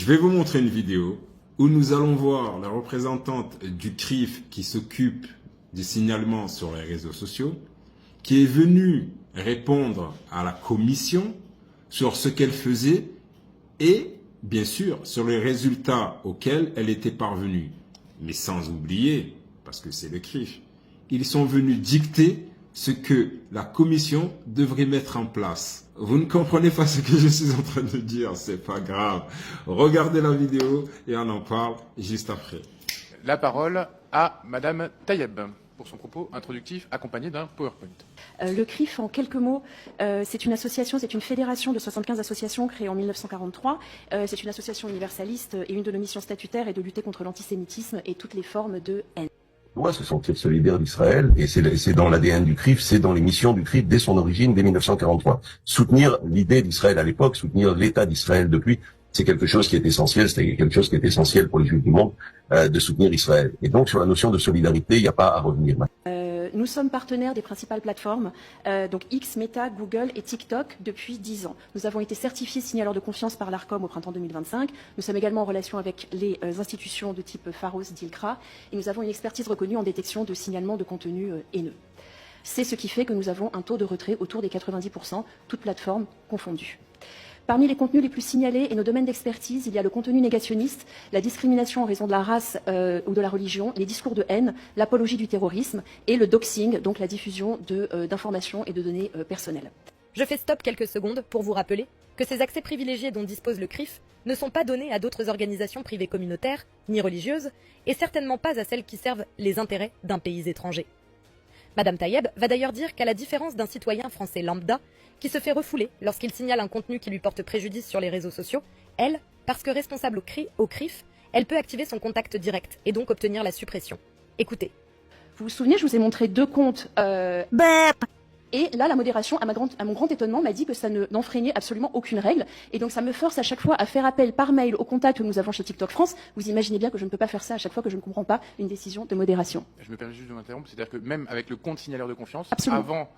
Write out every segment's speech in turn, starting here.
Je vais vous montrer une vidéo où nous allons voir la représentante du CRIF qui s'occupe du signalement sur les réseaux sociaux, qui est venue répondre à la commission sur ce qu'elle faisait et, bien sûr, sur les résultats auxquels elle était parvenue. Mais sans oublier, parce que c'est le CRIF, ils sont venus dicter ce que la commission devrait mettre en place. Vous ne comprenez pas ce que je suis en train de dire, c'est pas grave. Regardez la vidéo et on en parle juste après. La parole à Madame Tayeb pour son propos introductif accompagné d'un PowerPoint. Le CRIF, en quelques mots, c'est une association, c'est une fédération de 75 associations créée en 1943. C'est une association universaliste et une de nos missions statutaires est de lutter contre l'antisémitisme et toutes les formes de haine. Se sentir solidaire d'Israël, et c'est dans l'ADN du CRIF, c'est dans les missions du CRIF dès son origine, dès 1943. Soutenir l'idée d'Israël à l'époque, soutenir l'État d'Israël depuis, c'est quelque chose qui est essentiel, c'était quelque chose qui est essentiel pour les Juifs du monde, de soutenir Israël. Et donc sur la notion de solidarité, il n'y a pas à revenir. Nous sommes partenaires des principales plateformes, donc X, Meta, Google et TikTok depuis 10 ans. Nous avons été certifiés signaleurs de confiance par l'ARCOM au printemps 2025. Nous sommes également en relation avec les institutions de type Pharos, DILCRA, et nous avons une expertise reconnue en détection de signalement de contenu haineux. C'est ce qui fait que nous avons un taux de retrait autour des 90%, toutes plateformes confondues. Parmi les contenus les plus signalés et nos domaines d'expertise, il y a le contenu négationniste, la discrimination en raison de la race ou de la religion, les discours de haine, l'apologie du terrorisme et le doxing, donc la diffusion d'informations et de données personnelles. Je fais stop quelques secondes pour vous rappeler que ces accès privilégiés dont dispose le CRIF ne sont pas donnés à d'autres organisations privées communautaires, ni religieuses, et certainement pas à celles qui servent les intérêts d'un pays étranger. Madame Tayeb va d'ailleurs dire qu'à la différence d'un citoyen français lambda, qui se fait refouler lorsqu'il signale un contenu qui lui porte préjudice sur les réseaux sociaux, elle, parce que responsable au CRIF, elle peut activer son contact direct et donc obtenir la suppression. Écoutez. Vous vous souvenez, je vous ai montré 2 comptes. Et là, la modération, à mon grand étonnement, m'a dit que ça n'enfreignait absolument aucune règle. Et donc, ça me force à chaque fois à faire appel par mail au contact que nous avons chez TikTok France. Vous imaginez bien que je ne peux pas faire ça à chaque fois que je ne comprends pas une décision de modération. Je me permets juste de m'interrompre, c'est-à-dire que même avec le compte signaleur de confiance, Absolument. avant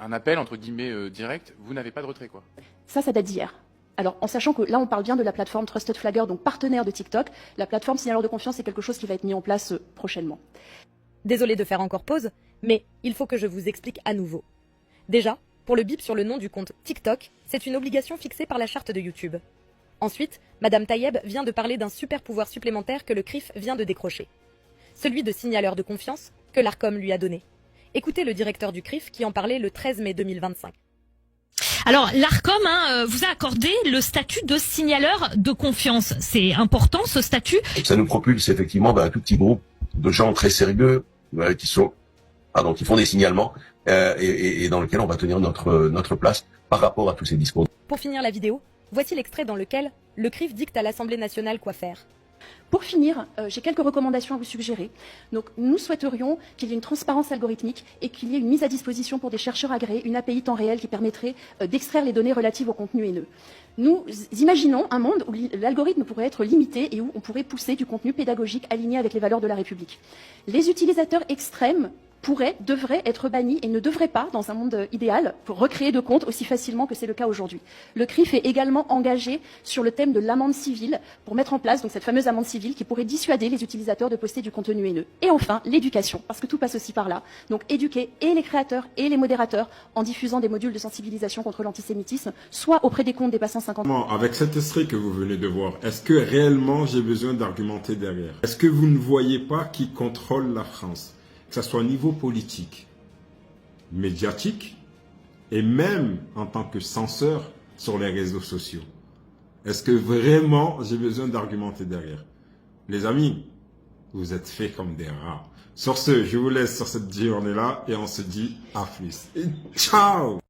un appel, entre guillemets, direct, vous n'avez pas de retrait, quoi. Ça date d'hier. Alors, en sachant que là, on parle bien de la plateforme Trusted Flagger, donc partenaire de TikTok, la plateforme signaleur de confiance, c'est quelque chose qui va être mis en place prochainement. Désolée de faire encore pause, mais il faut que je vous explique à nouveau. Déjà, pour le bip sur le nom du compte TikTok, c'est une obligation fixée par la charte de YouTube. Ensuite, Madame Tayeb vient de parler d'un super pouvoir supplémentaire que le CRIF vient de décrocher. Celui de signaleur de confiance que l'ARCOM lui a donné. Écoutez le directeur du CRIF qui en parlait le 13 mai 2025. Alors, l'ARCOM vous a accordé le statut de signaleur de confiance. C'est important, ce statut. Ça nous propulse effectivement un tout petit groupe de gens très sérieux qui font des signalements et dans lequel on va tenir notre place par rapport à tous ces discours. Pour finir la vidéo, voici l'extrait dans lequel le CRIF dicte à l'Assemblée nationale quoi faire. Pour finir, j'ai quelques recommandations à vous suggérer. Donc, nous souhaiterions qu'il y ait une transparence algorithmique et qu'il y ait une mise à disposition pour des chercheurs agréés, une API temps réel qui permettrait d'extraire les données relatives au contenu haineux. Nous imaginons un monde où l'algorithme pourrait être limité et où on pourrait pousser du contenu pédagogique aligné avec les valeurs de la République. Les utilisateurs extrêmes devraient être bannis et ne devraient pas, dans un monde idéal, pour recréer de comptes aussi facilement que c'est le cas aujourd'hui. Le CRIF est également engagé sur le thème de l'amende civile pour mettre en place donc cette fameuse amende civile qui pourrait dissuader les utilisateurs de poster du contenu haineux. Et enfin, l'éducation, parce que tout passe aussi par là. Donc éduquer et les créateurs et les modérateurs en diffusant des modules de sensibilisation contre l'antisémitisme, soit auprès des comptes dépassant 50 ans. Avec cet extrait que vous venez de voir, est-ce que réellement j'ai besoin d'argumenter derrière? Est-ce que vous ne voyez pas qui contrôle la France? Que ce soit au niveau politique, médiatique et même en tant que censeur sur les réseaux sociaux. Est-ce que vraiment j'ai besoin d'argumenter derrière? Les amis, vous êtes faits comme des rats. Sur ce, je vous laisse sur cette journée-là et on se dit à plus. Et ciao!